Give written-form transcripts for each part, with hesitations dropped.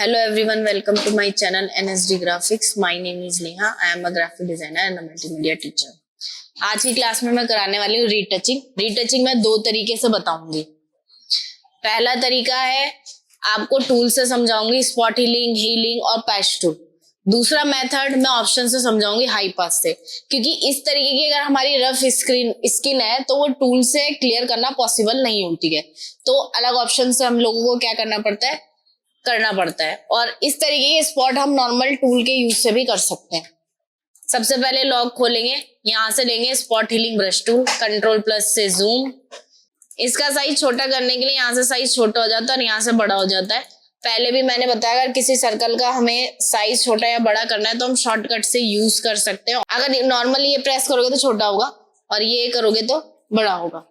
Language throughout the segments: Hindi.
Hello everyone, welcome to my channel NSD Graphics. My name is Neha. I am a graphic designer and a multimedia teacher. आज की क्लास में मैं कराने वाली हूँ रीटचिंग। रीटचिंग मैं दो तरीके से बताऊंगी। पहला तरीका है आपको टूल से समझाऊंगी, स्पॉट हीलिंग, हीलिंग और पैच टूल। दूसरा मेथड मैं ऑप्शन से समझाऊंगी, हाई पास से, क्योंकि इस तरीके की अगर हमारी रफ स्किन है तो वो टूल से क्लियर करना पॉसिबल नहीं होती है। तो अलग ऑप्शन से हम लोगों को क्या करना पड़ता है और इस तरीके के स्पॉट हम नॉर्मल टूल के यूज से भी कर सकते हैं। सबसे पहले लॉग खोलेंगे, यहां से लेंगे spot healing brush tool, control plus से जूम। इसका साइज छोटा करने के लिए यहाँ से साइज छोटा हो जाता है और यहाँ से बड़ा हो जाता है। पहले भी मैंने बताया अगर किसी सर्कल का हमें साइज छोटा या बड़ा करना है तो हम शॉर्टकट से यूज कर सकते हैं। अगर नॉर्मली ये प्रेस करोगे तो छोटा होगा और ये करोगे तो बड़ा होगा।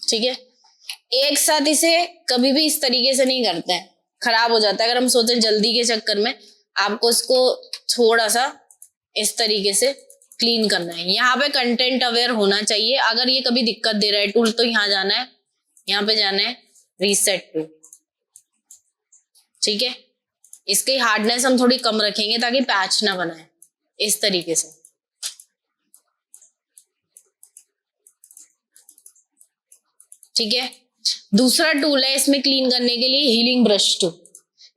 ठीक है, एक साथ इसे कभी भी इस तरीके से नहीं करते हैं, खराब हो जाता है। अगर हम सोचे जल्दी के चक्कर में आपको इसको थोड़ा सा इस तरीके से क्लीन करना है। यहाँ पे कंटेंट अवेयर होना चाहिए। अगर ये कभी दिक्कत दे रहा है टूल तो यहाँ जाना है, यहाँ पे जाना है रीसेट टू। ठीक है, इसकी हार्डनेस हम थोड़ी कम रखेंगे ताकि पैच ना बनाए, इस तरीके से। ठीक है, दूसरा टूल है इसमें क्लीन करने के लिए, healing brush tool.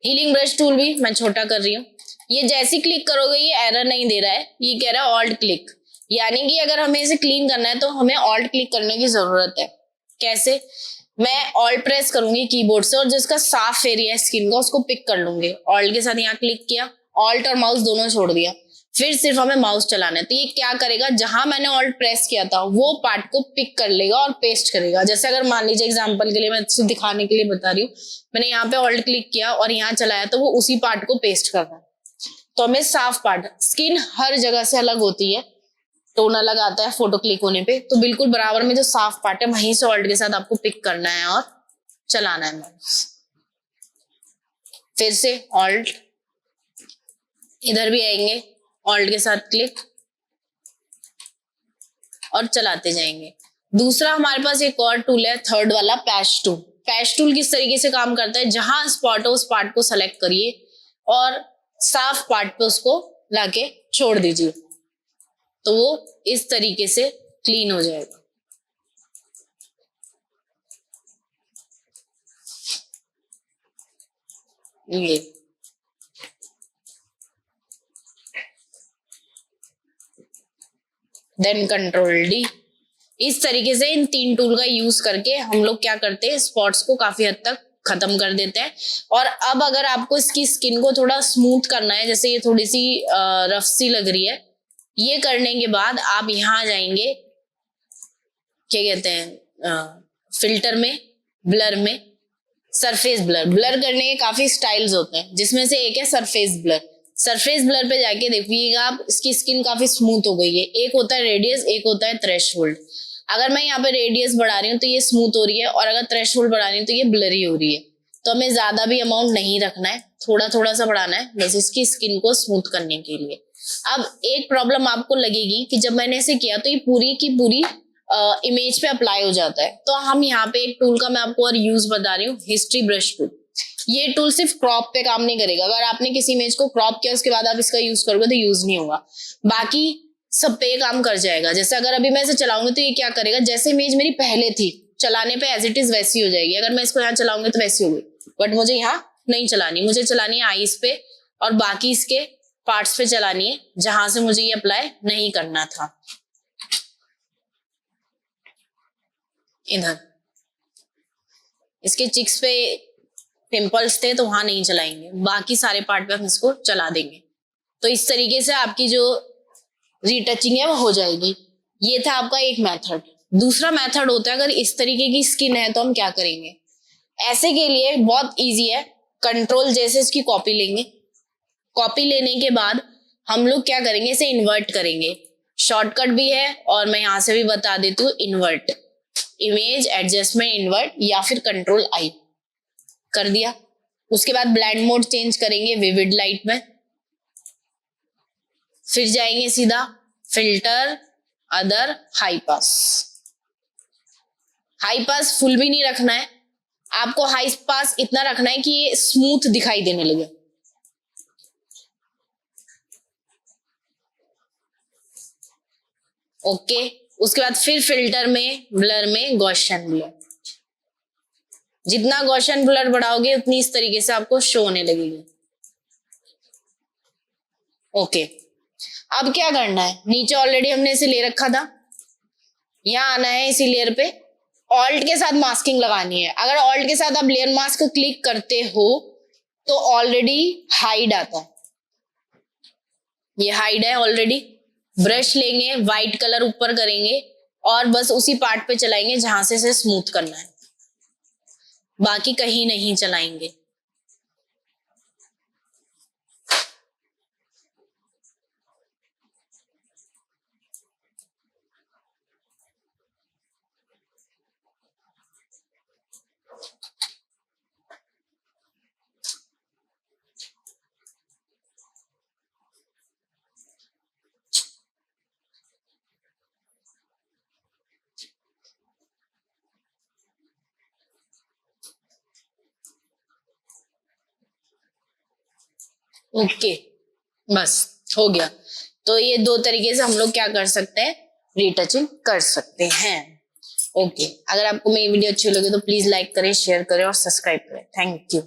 Healing brush tool भी मैं छोटा कर रही हूँ। ये जैसे क्लिक करोगे ये एरर नहीं दे रहा है, ये कह रहा है ऑल्ट क्लिक, यानी कि अगर हमें इसे क्लीन करना है तो हमें ऑल्ट क्लिक करने की जरूरत है। कैसे? मैं ऑल्ट प्रेस करूंगी कीबोर्ड से और जिसका साफ एरिया है स्किन का उसको पिक कर लूंगी। ऑल्ट के साथ यहाँ क्लिक किया, ऑल्ट और माउस दोनों छोड़ दिया, फिर सिर्फ हमें माउस चलाना है। तो ये क्या करेगा, जहां मैंने ऑल्ट प्रेस किया था वो पार्ट को पिक कर लेगा और पेस्ट करेगा। जैसे अगर मान लीजिए एग्जांपल के लिए, मैं दिखाने के लिए बता रही हूँ, मैंने यहाँ पे ऑल्ट क्लिक किया और यहाँ चलाया तो वो उसी पार्ट को पेस्ट कर रहा है। तो हमें साफ पार्ट, स्किन हर जगह से अलग होती है, टोन अलग आता है फोटो क्लिक होने पे, तो बिल्कुल बराबर में जो साफ पार्ट है वहीं से ऑल्ट के साथ आपको पिक करना है और चलाना है माउस। फिर से ऑल्ट, इधर भी आएंगे, ऑल्ट के साथ क्लिक और चलाते जाएंगे। दूसरा हमारे पास एक और टूल है, थर्ड वाला, पैच टूल। पैच टूल किस तरीके से काम करता है, जहां स्पॉट हो उस पार्ट को सेलेक्ट करिए और साफ पार्ट पे उसको लाके छोड़ दीजिए, तो वो इस तरीके से क्लीन हो जाएगा। ये देन कंट्रोल डी। इस तरीके से इन तीन टूल का यूज करके हम लोग क्या करते हैं, स्पॉट्स को काफी हद तक खत्म कर देते हैं। और अब अगर आपको इसकी स्किन को थोड़ा स्मूथ करना है, जैसे ये थोड़ी सी रफ सी लग रही है, ये करने के बाद आप यहाँ जाएंगे, क्या कहते हैं, फिल्टर में, ब्लर में, सरफेस ब्लर। ब्लर करने के काफी स्टाइल्स होते हैं, जिसमें से एक है सरफेस ब्लर। सरफेस ब्लर पे जाके देखिएगा आप, इसकी स्किन काफी स्मूथ हो गई है। एक होता है रेडियस, एक होता है थ्रेशोल्ड। अगर मैं यहाँ पे रेडियस बढ़ा रही हूँ तो ये स्मूथ हो रही है, और अगर थ्रेशोल्ड बढ़ा रही हूँ तो ये ब्लरी हो रही है। तो हमें ज्यादा भी अमाउंट नहीं रखना है, थोड़ा थोड़ा सा बढ़ाना है बस इसकी स्किन को स्मूथ करने के लिए। अब एक प्रॉब्लम आपको लगेगी कि जब मैंने इसे किया तो ये पूरी की पूरी इमेज पे अप्लाई हो जाता है। तो हम यहाँ पे एक टूल का मैं आपको और यूज बता रही हूँ, हिस्ट्री ब्रश टूल। ये टूल सिर्फ क्रॉप पे काम नहीं करेगा। अगर आपने किसी इमेज को क्रॉप किया उसके बाद आप इसका यूज करोगे तो यूज नहीं होगा, बाकी सब पे काम कर जाएगा। जैसे अगर अभी मैं इसे चलाऊंगी तो ये क्या करेगा, जैसे इमेज मेरी पहले थी चलाने पे एज इट इज वैसी हो जाएगी। अगर मैं इसको यहाँ चलाऊंगी तो वैसी होगी, बट मुझे यहाँ नहीं चलानी, मुझे चलानी है आईज पे और बाकी इसके पार्ट्स पे चलानी है जहां से मुझे ये अप्लाई नहीं करना था। इधर इसके चिक्स पे पिंपल्स थे तो वहां नहीं चलाएंगे, बाकी सारे पार्ट पे हम इसको चला देंगे। तो इस तरीके से आपकी जो रीटचिंग है वो हो जाएगी। ये था आपका एक मेथड। दूसरा मेथड होता है, अगर इस तरीके की स्किन है तो हम क्या करेंगे। ऐसे के लिए बहुत इजी है, कंट्रोल जैसे इसकी कॉपी लेंगे, कॉपी लेने के बाद हम लोग क्या करेंगे, इसे इन्वर्ट करेंगे। शॉर्टकट भी है और मैं यहां से भी बता देती हूँ, इन्वर्ट, इमेज एडजस्टमेंट इन्वर्ट, या फिर कंट्रोल आई कर दिया। उसके बाद ब्लेंड मोड चेंज करेंगे विविड लाइट में, फिर जाएंगे सीधा filter, other, high pass. High pass full भी नहीं रखना है, आपको हाई पास इतना रखना है कि ये स्मूथ दिखाई देने लगे। ओके, उसके बाद फिर फिल्टर में, ब्लर में गॉसियन ब्लर। जितना गॉसियन ब्लर बढ़ाओगे उतनी इस तरीके से आपको शो होने लगेगी। ओके, अब क्या करना है, नीचे ऑलरेडी हमने इसे ले रखा था, यहाँ आना है इसी लेयर पे, ऑल्ट के साथ मास्किंग लगानी है। अगर ऑल्ट के साथ आप लेयर मास्क क्लिक करते हो तो ऑलरेडी हाइड आता है, ये हाइड है ऑलरेडी। ब्रश लेंगे, व्हाइट कलर ऊपर करेंगे और बस उसी पार्ट पे चलाएंगे जहां से इसे स्मूथ करना है, बाकी कहीं नहीं चलाएंगे। ओके, बस हो गया। तो ये दो तरीके से हम लोग क्या कर सकते हैं, रीटचिंग कर सकते हैं। ओके, अगर आपको मेरी वीडियो अच्छी लगे तो प्लीज लाइक करें, शेयर करें और सब्सक्राइब करें। Thank you.